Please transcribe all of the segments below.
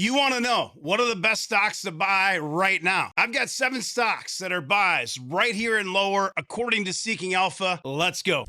You want to know what are the best stocks to buy right now? I've got 7 stocks that are buys right here and lower according to Seeking Alpha. Let's go.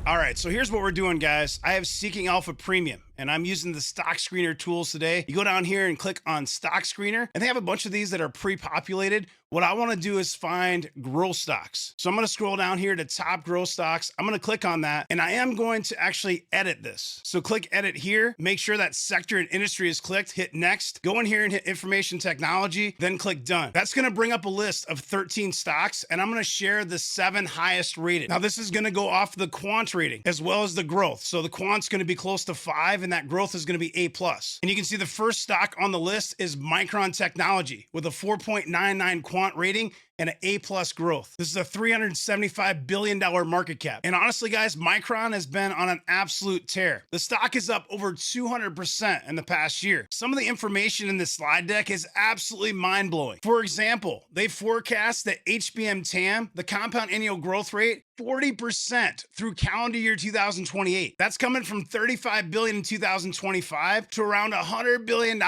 All right, so here's what we're doing, guys. I have Seeking Alpha Premium, and I'm using the stock screener tools today. You go down here and click on stock screener, and they have a bunch of these that are pre-populated. What I want to do is find growth stocks. So I'm going to scroll down here to top growth stocks. I'm going to click on that, and I am going to actually edit this. So click edit here, make sure that sector and industry is clicked, hit next, go in here and hit information technology, then click done. That's going to bring up a list of 13 stocks, and I'm going to share the 7 highest rated. Now this is going to go off the quant rating as well as the growth. So the quant's going to be close to 5, and that growth is going to be A+. And you can see the first stock on the list is Micron Technology with a 4.99 quant rating and an A+ growth. This is a $375 billion market cap. And honestly, guys, Micron has been on an absolute tear. The stock is up over 200% in the past year. Some of the information in this slide deck is absolutely mind-blowing. For example, they forecast that HBM TAM, the compound annual growth rate, 40% through calendar year 2028. That's coming from $35 billion in 2025 to around $100 billion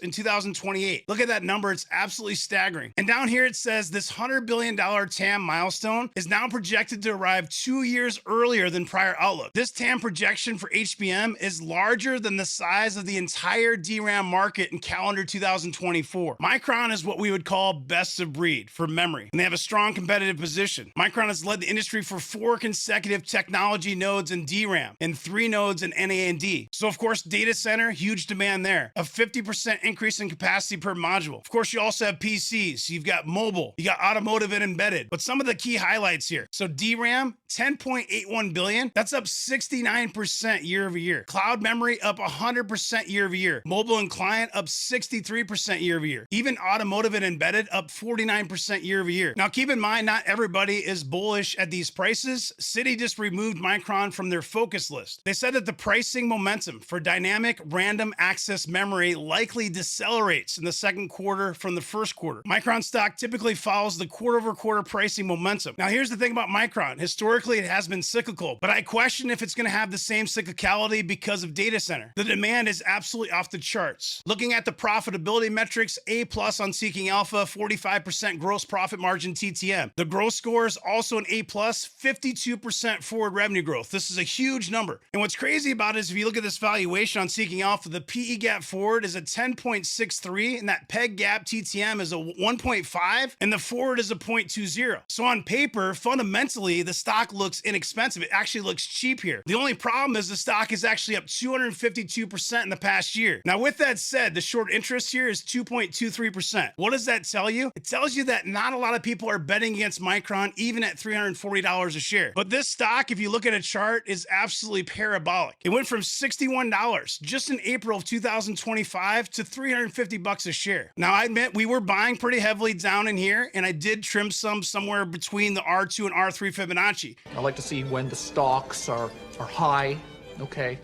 in 2028. Look at that number. It's absolutely staggering. And down here it says this $100 billion TAM milestone is now projected to arrive 2 years earlier than prior outlook. This TAM projection for HBM is larger than the size of the entire DRAM market in calendar 2024. Micron is what we would call best of breed for memory, and they have a strong competitive position. Micron has led the industry for 4 consecutive technology nodes in DRAM and 3 nodes in NAND. So of course, data center, huge demand there. A 50% increase in capacity per module. Of course, you also have PCs. You've got mobile, you got automotive and embedded. But some of the key highlights here. So DRAM, 10.81 billion. That's up 69% year over year. Cloud memory up 100% year over year. Mobile and client up 63% year over year. Even automotive and embedded up 49% year over year. Now keep in mind, not everybody is bullish at these prices. Citi just removed Micron from their focus list. They said that the pricing momentum for dynamic random access memory likely decelerates in the second quarter from the first quarter. Micron stock typically follows the quarter over quarter pricing momentum. Now here's the thing about Micron. Historically, it has been cyclical, but I question if it's going to have the same cyclicality because of data center. The demand is absolutely off the charts. Looking at the profitability metrics, A+ on Seeking Alpha, 45% gross profit margin TTM. The growth score is also an A+, 52% forward revenue growth. This is a huge number. And what's crazy about it is if you look at this valuation on Seeking Alpha, the PE gap forward is a 10.63, and that PEG gap TTM is a 1.5, and the forward is a 0.20. So on paper, fundamentally, the stock looks inexpensive. It actually looks cheap here. The only problem is the stock is actually up 252% in the past year. Now, with that said, the short interest here is 2.23%. What does that tell you? It tells you that not a lot of people are betting against Micron, even at $340 a share. But this stock, if you look at a chart, is absolutely parabolic. It went from $61 just in April of 2025 to $350 a share. Now, I admit we were buying pretty heavily down in here, and I did trim some somewhere between the R2 and R3 Fibonacci. I like to see when the stocks are high, okay,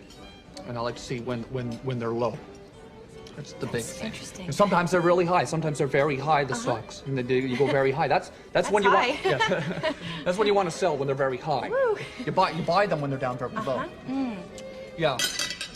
and I like to see when they're low. That's the big thing. Interesting. And sometimes they're really high. Sometimes they're very high. The stocks, and you go very high. That's when you high. want. Yeah, that's when you want to sell, when they're very high. Woo. You buy them when they're down very low. Yeah.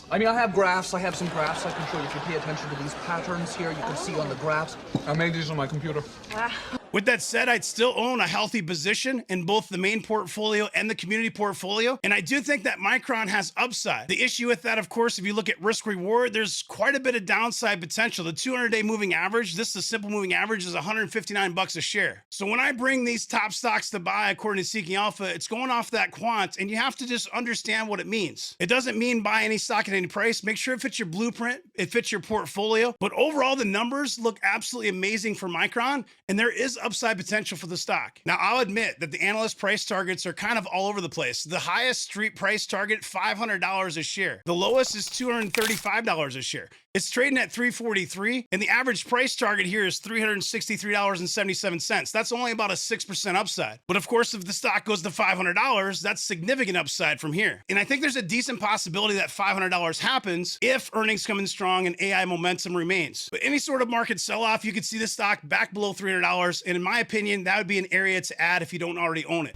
I mean, I have graphs. I have some graphs I can show you. If you pay attention to these patterns here, you can see on the graphs. I made these on my computer. Wow. With that said, I'd still own a healthy position in both the main portfolio and the community portfolio. And I do think that Micron has upside. The issue with that, of course, if you look at risk reward, there's quite a bit of downside potential. The 200-day moving average, this is a simple moving average, is $159 a share. So when I bring these top stocks to buy according to Seeking Alpha, it's going off that quant, and you have to just understand what it means. It doesn't mean buy any stock at any price. Make sure it fits your blueprint, it fits your portfolio. But overall, the numbers look absolutely amazing for Micron, and there is upside potential for the stock. Now, I'll admit that the analyst price targets are kind of all over the place. The highest street price target, $500 a share. The lowest is $235 a share. It's trading at $343, and the average price target here is $363.77. That's only about a 6% upside. But of course, if the stock goes to $500, that's significant upside from here. And I think there's a decent possibility that $500 happens if earnings come in strong and AI momentum remains. But any sort of market sell-off, you could see the stock back below $300, and in my opinion, that would be an area to add if you don't already own it.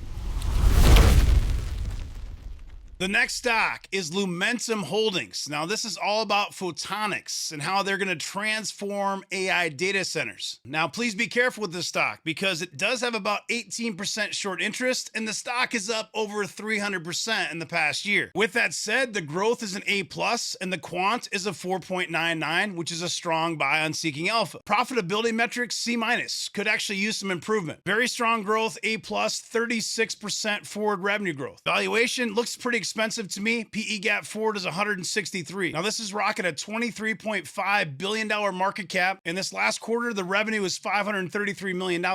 The next stock is Lumentum Holdings. Now, this is all about photonics and how they're going to transform AI data centers. Now, please be careful with this stock because it does have about 18% short interest and the stock is up over 300% in the past year. With that said, the growth is an A+ and the quant is a 4.99, which is a strong buy on Seeking Alpha. Profitability metrics C-, could actually use some improvement. Very strong growth, A+, 36% forward revenue growth. Valuation looks pretty expensive to me. PE gap forward is 163. Now, this is rocking a $23.5 billion market cap. In this last quarter, the revenue is $533 million.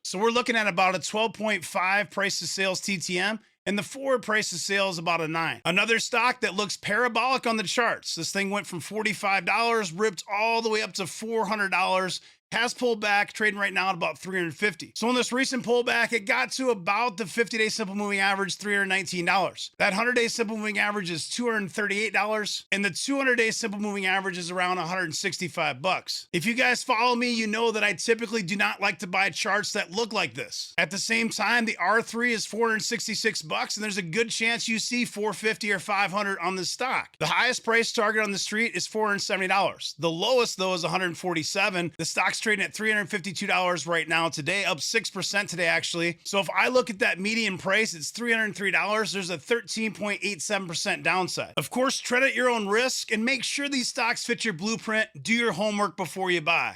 So we're looking at about a 12.5 price to sales TTM. And the forward price of sales is about a 9. Another stock that looks parabolic on the charts. This thing went from $45, ripped all the way up to $400. Has pulled back, trading right now at about 350. So in this recent pullback, it got to about the 50-day simple moving average, $319. That 100-day simple moving average is $238, and the 200-day simple moving average is around $165. If you guys follow me, you know that I typically do not like to buy charts that look like this. At the same time, the R3 is $466, and there's a good chance you see $450 or $500 on this stock. The highest price target on the street is $470. The lowest, though, is $147. The stock's trading at $352 right now today, up 6% today actually. So if I look at that median price, it's $303. There's a 13.87% downside. Of course, tread at your own risk and make sure these stocks fit your blueprint. Do your homework before you buy.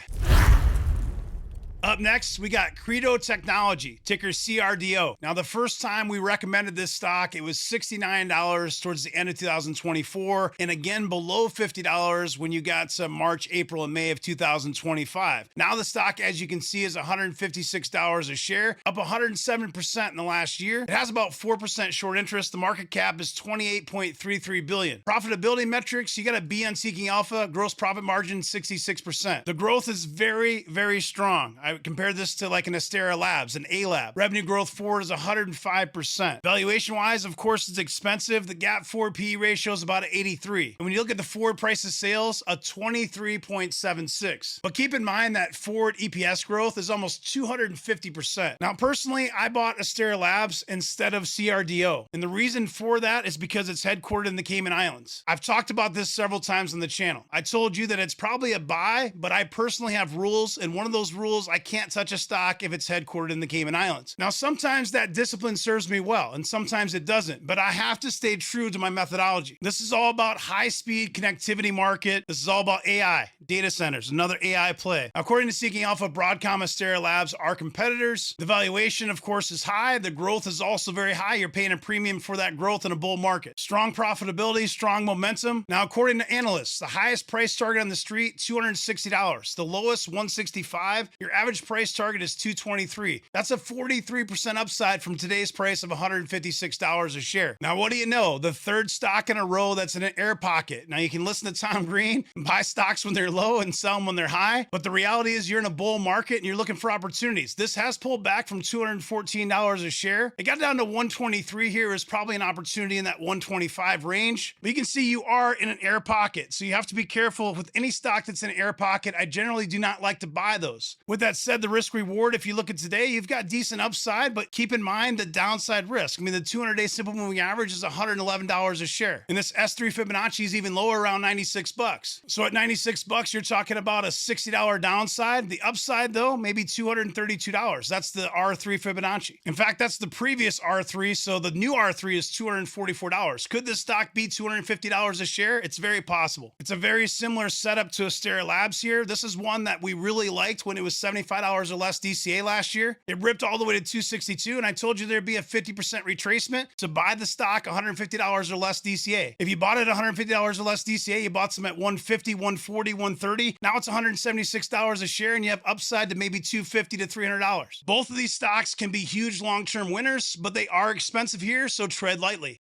Up next, we got Credo Technology, ticker CRDO. Now, the first time we recommended this stock, it was $69 towards the end of 2024, and again below $50 when you got to March, April, and May of 2025. Now the stock, as you can see, is $156 a share, up 107% in the last year. It has about 4% short interest. The market cap is $28.33 billion. Profitability metrics, you got a B on Seeking Alpha, gross profit margin 66%. The growth is very, very strong. I compare this to like an Astera Labs, an A Lab. Revenue growth forward is 105%. Valuation wise, of course, it's expensive. The gap forward PE ratio is about 83. And when you look at the forward price of sales, a 23.76. But keep in mind that forward EPS growth is almost 250%. Now, personally, I bought Astera Labs instead of CRDO. And the reason for that is because it's headquartered in the Cayman Islands. I've talked about this several times on the channel. I told you that it's probably a buy, but I personally have rules. And one of those rules, I can't touch a stock if it's headquartered in the Cayman Islands. Now, sometimes that discipline serves me well, and sometimes it doesn't, but I have to stay true to my methodology. This is all about high-speed connectivity market. This is all about AI, data centers, another AI play. According to Seeking Alpha, Broadcom, Astera Labs are competitors. The valuation, of course, is high. The growth is also very high. You're paying a premium for that growth in a bull market. Strong profitability, strong momentum. Now, according to analysts, the highest price target on the street, $260. The lowest, $165. Your average price target is $223. That's a 43% upside from today's price of $156 a share. Now, what do you know? The third stock in a row that's in an air pocket. Now, you can listen to Tom Green and buy stocks when they're low and sell them when they're high, but the reality is you're in a bull market and you're looking for opportunities. This has pulled back from $214 a share. It got down to $123 here. Is probably an opportunity in that $125 range. But you can see you are in an air pocket, so you have to be careful with any stock that's in an air pocket. I generally do not like to buy those. With that said, the risk reward, if you look at today, you've got decent upside, but keep in mind the downside risk. I mean, the 200-day simple moving average is $111 a share. And this S3 Fibonacci is even lower, around $96. So at $96, you're talking about a $60 downside. The upside, though, maybe $232. That's the R3 Fibonacci. In fact, that's the previous R3, so the new R3 is $244. Could this stock be $250 a share? It's very possible. It's a very similar setup to Astera Labs here. This is one that we really liked when it was $75 or less DCA last year. It ripped all the way to $262, and I told you there'd be a 50% retracement to buy the stock $150 or less DCA. If you bought it $150 or less DCA, you bought some at $150, $140, $130. Now it's $176 a share, and you have upside to maybe $250 to $300. Both of these stocks can be huge long-term winners, but they are expensive here, so tread lightly.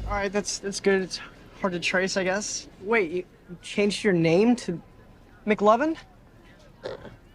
All right, that's good. It's hard to trace, I guess. Wait, you changed your name to McLovin?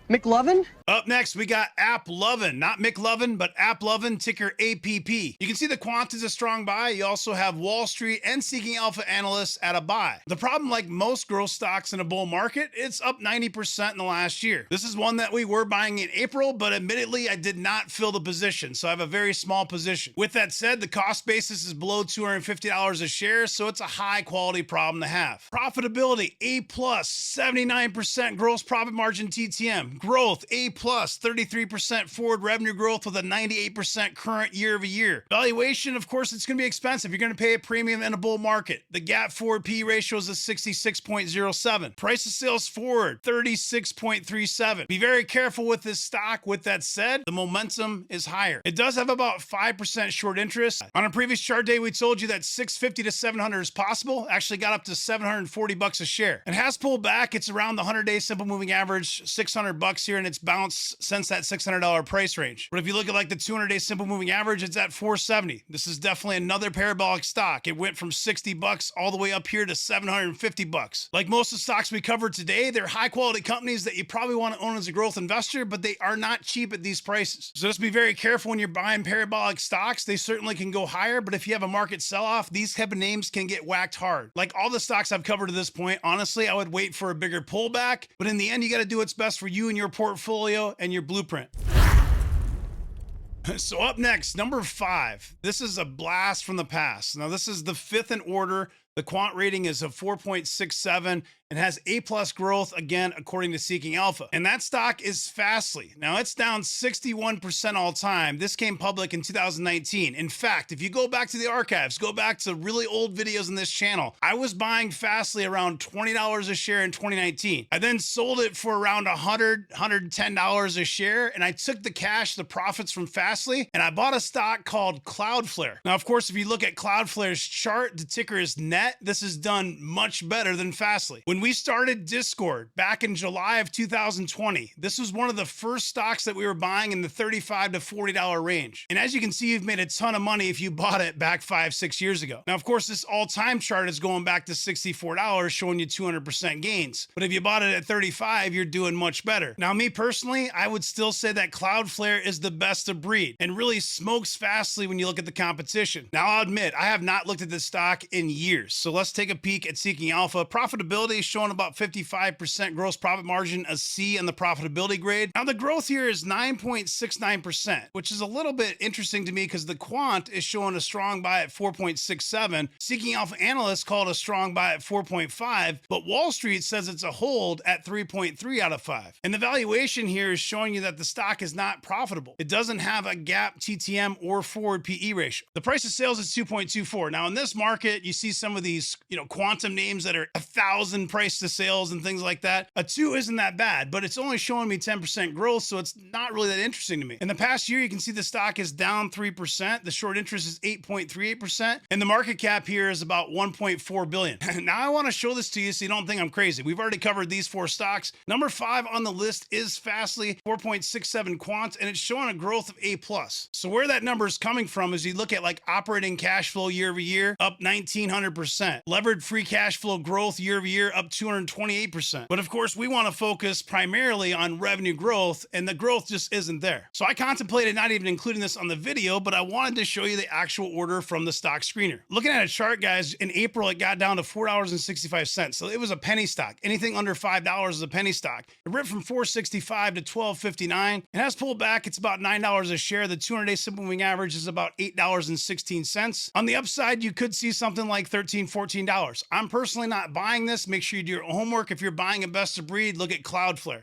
McLovin? Up next, we got Applovin, not McLovin, but Applovin, ticker APP. You can see the quant is a strong buy. You also have Wall Street and Seeking Alpha analysts at a buy. The problem, like most growth stocks in a bull market, it's up 90% in the last year. This is one that we were buying in April, but admittedly, I did not fill the position, so I have a very small position. With that said, the cost basis is below $250 a share, so it's a high quality problem to have. Profitability, A+, 79% gross profit margin TTM. Growth, A+, 33% forward revenue growth with a 98% current year-over-year. Valuation, of course, it's going to be expensive. You're going to pay a premium in a bull market. The gap forward P ratio is a 66.07. Price of sales forward, 36.37. Be very careful with this stock. With that said, the momentum is higher. It does have about 5% short interest. On a previous chart day, we told you that 650 to 700 is possible. Actually got up to 740 bucks a share. It has pulled back. It's around the 100-day simple moving average, 600 bucks here, and it's bounced since that $600 price range. But if you look at like the 200-day simple moving average, it's at 470. This is definitely another parabolic stock. It went from 60 bucks all the way up here to 750 bucks. Like most of the stocks we covered today, they're high quality companies that you probably want to own as a growth investor, but they are not cheap at these prices. So just be very careful when you're buying parabolic stocks. They certainly can go higher, but if you have a market sell-off, these type of names can get whacked hard. Like all the stocks I've covered to this point, honestly, I would wait for a bigger pullback, but in the end, you got to do what's best for you and your portfolio and your blueprint. So up next, number 5. This is a blast from the past. Now this is the 5th in order. The quant rating is a 4.67 and has A+ growth, again, according to Seeking Alpha. And that stock is Fastly. Now, it's down 61% all time. This came public in 2019. In fact, if you go back to the archives, go back to really old videos on this channel, I was buying Fastly around $20 a share in 2019. I then sold it for around $100, $110 a share, and I took the cash, the profits from Fastly, and I bought a stock called Cloudflare. Now, of course, if you look at Cloudflare's chart, the ticker is NET. This is done much better than Fastly. When we started Discord back in July of 2020, this was one of the first stocks that we were buying in the $35 to $40 range. And as you can see, you've made a ton of money if you bought it back 5-6 years ago. Now, of course, this all-time chart is going back to $64, showing you 200% gains. But if you bought it at 35, you're doing much better. Now, me personally, I would still say that Cloudflare is the best of breed and really smokes Fastly when you look at the competition. Now, I'll admit, I have not looked at this stock in years. So let's take a peek at Seeking Alpha. Profitability is showing about 55% gross profit margin, a C in the profitability grade. Now the growth here is 9.69%, which is a little bit interesting to me because the quant is showing a strong buy at 4.67. Seeking Alpha analysts call it a strong buy at 4.5, but Wall Street says it's a hold at 3.3 out of 5. And the valuation here is showing you that the stock is not profitable. It doesn't have a gap TTM or forward PE ratio. The price of sales is 2.24. Now in this market, you see some of these quantum names that are 1,000 price to sales and things like that. A 2 isn't that bad, but it's only showing me 10% growth, so it's not really that interesting to me. In the past year, you can see the stock is down 3%. The short interest is 8.38%, and the market cap here is about 1.4 billion. Now I want to show this to you so you don't think I'm crazy. We've already covered these 4 stocks. Number 5 on the list is Fastly, 4.67 quant, and it's showing a growth of A+. So where that number is coming from is you look at like operating cash flow year over year, up 1,900%. Levered free cash flow growth year over year, up 228%. But of course, we want to focus primarily on revenue growth, and the growth just isn't there. So I contemplated not even including this on the video, but I wanted to show you the actual order from the stock screener. Looking at a chart, guys, in April, it got down to $4.65. So it was a penny stock. Anything under $5 is a penny stock. It ripped from $4.65 to $12.59. It has pulled back. It's about $9 a share. The 200-day simple moving average is about $8.16. On the upside, you could see something like $13, $14. I'm personally not buying this. Make sure you do your homework. If you're buying a best of breed, look at Cloudflare.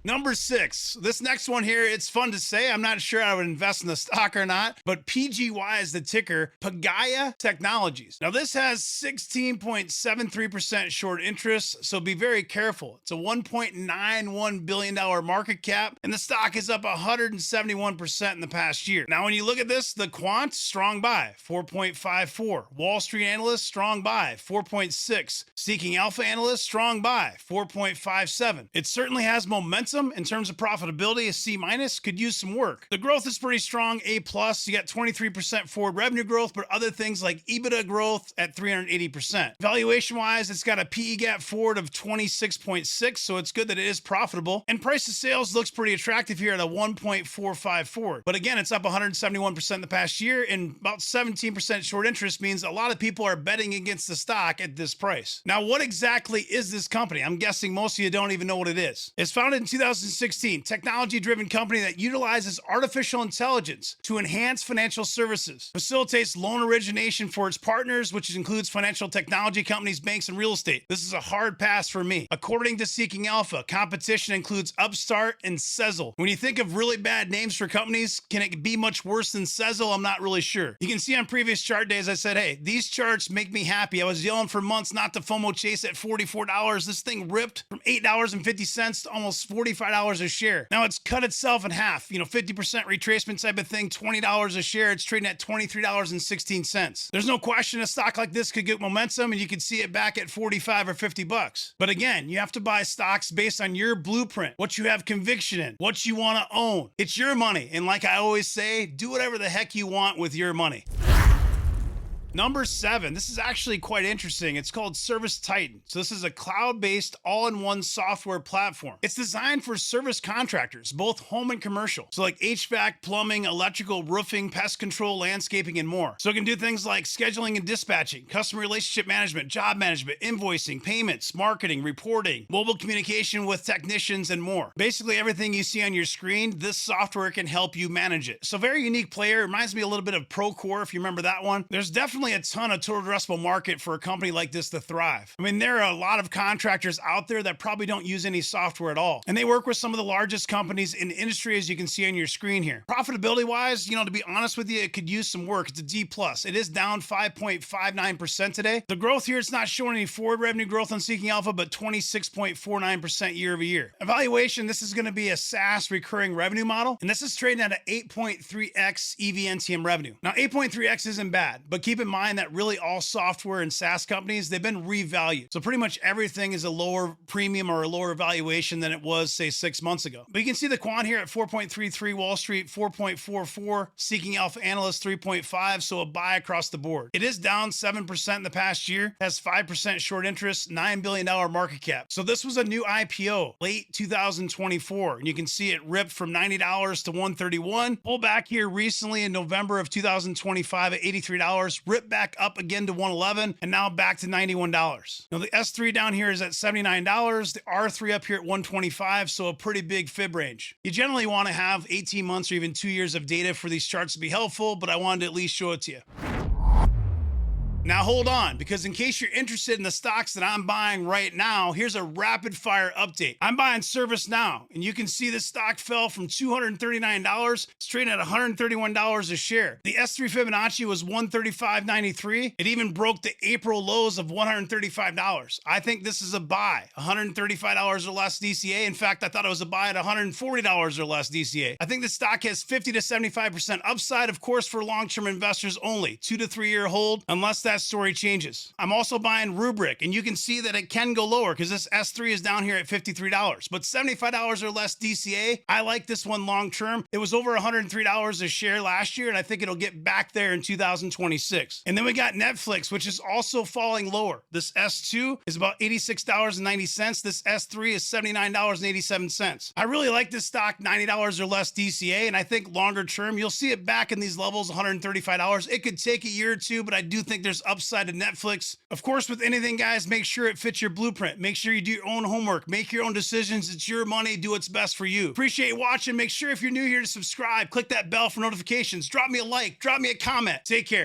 Number 6, this next one here, it's fun to say. I'm not sure I would invest in the stock or not, but PGY is the ticker, Pagaya Technologies. Now this has 16.73% short interest, so be very careful. It's a $1.91 billion market cap, and the stock is up 171% in the past year. Now when you look at this, the quant, strong buy, 4.54. Wall Street analysts, strong buy, 4.6. Seeking Alpha analysts, strong buy, 4.57. It certainly has momentum Lumentum, in terms of profitability, a C minus, could use some work. The growth is pretty strong, A plus. You got 23% forward revenue growth, but other things like EBITDA growth at 380%. Valuation wise, it's got a PE gap forward of 26.6, so it's good that it is profitable. And price to sales looks pretty attractive here at a 1.45 forward. But again, it's up 171% in the past year, and about 17% short interest means a lot of people are betting against the stock at this price. Now, what exactly is this company? I'm guessing most of you don't even know what it is. It's founded in 2016, technology-driven company that utilizes artificial intelligence to enhance financial services, facilitates loan origination for its partners, which includes financial technology companies, banks, and real estate. This is a hard pass for me. According to Seeking Alpha, competition includes Upstart and Sezzle. When you think of really bad names for companies, can it be much worse than Sezzle? I'm not really sure. You can see on previous chart days, I said, hey, these charts make me happy. I was yelling for months not to FOMO chase at $44. This thing ripped from $8.50 to almost $45 a share. Now it's cut itself in half, 50% retracement type of thing, $20 a share. It's trading at $23.16. There's no question a stock like this could get momentum, and you could see it back at 45 or 50 bucks. But again, you have to buy stocks based on your blueprint, what you have conviction in, what you want to own. It's your money. And like I always say, do whatever the heck you want with your money. Number 7, this is actually quite interesting. It's called ServiceTitan. So this is a cloud-based all-in-one software platform. It's designed for service contractors, both home and commercial. So like HVAC, plumbing, electrical, roofing, pest control, landscaping, and more. So it can do things like scheduling and dispatching, customer relationship management, job management, invoicing, payments, marketing, reporting, mobile communication with technicians, and more. Basically everything you see on your screen, this software can help you manage it. So very unique player. It reminds me a little bit of Procore, if you remember that one. There's definitely a ton of total addressable market for a company like this to thrive. I mean, there are a lot of contractors out there that probably don't use any software at all. And they work with some of the largest companies in the industry, as you can see on your screen here. Profitability wise, to be honest with you, it could use some work. It's a D plus. It is down 5.59% today. The growth here, it's not showing any forward revenue growth on Seeking Alpha, but 26.49% year over year. Evaluation, this is going to be a SaaS recurring revenue model. And this is trading at an 8.3x EV/NTM revenue. Now, 8.3x isn't bad, but keep in mind that really all software and SaaS companies, they've been revalued. So pretty much everything is a lower premium or a lower valuation than it was, say, 6 months ago. But you can see the quant here at 4.33, Wall Street 4.44, Seeking Alpha Analyst 3.5, so a buy across the board. It is down 7% in the past year, has 5% short interest, $9 billion market cap. So this was a new IPO, late 2024, and you can see it ripped from $90 to $131, pull back here recently in November of 2025 at $83, ripped back up again to $111, and now back to $91. Now the S3 down here is at $79, the R3 up here at $125, so a pretty big fib range. You generally want to have 18 months or even 2 years of data for these charts to be helpful, but I wanted to at least show it to you. Now hold on, because in case you're interested in the stocks that I'm buying right now, here's a rapid fire update. I'm buying ServiceNow, and you can see this stock fell from $239, it's trading at $131 a share. The S3 Fibonacci was $135.93. It even broke the April lows of $135. I think this is a buy, $135 or less DCA. In fact, I thought it was a buy at $140 or less DCA. I think the stock has 50 to 75% upside, of course, for long-term investors only, 2 to 3 year hold, unless that story changes. I'm also buying Rubrik, and you can see that it can go lower because this S3 is down here at $53, but $75 or less DCA. I like this one long term. It was over $103 a share last year, and I think it'll get back there in 2026. And then we got Netflix, which is also falling lower. This S2 is about $86.90. This S3 is $79.87. I really like this stock, $90 or less DCA, and I think longer term, you'll see it back in these levels, $135. It could take a year or two, but I do think there's upside to Netflix. Of course, with anything, guys, make sure it fits your blueprint. Make sure you do your own homework. Make your own decisions. It's your money. Do what's best for you. Appreciate watching. Make sure if you're new here to subscribe, click that bell for notifications. Drop me a like. Drop me a comment. Take care.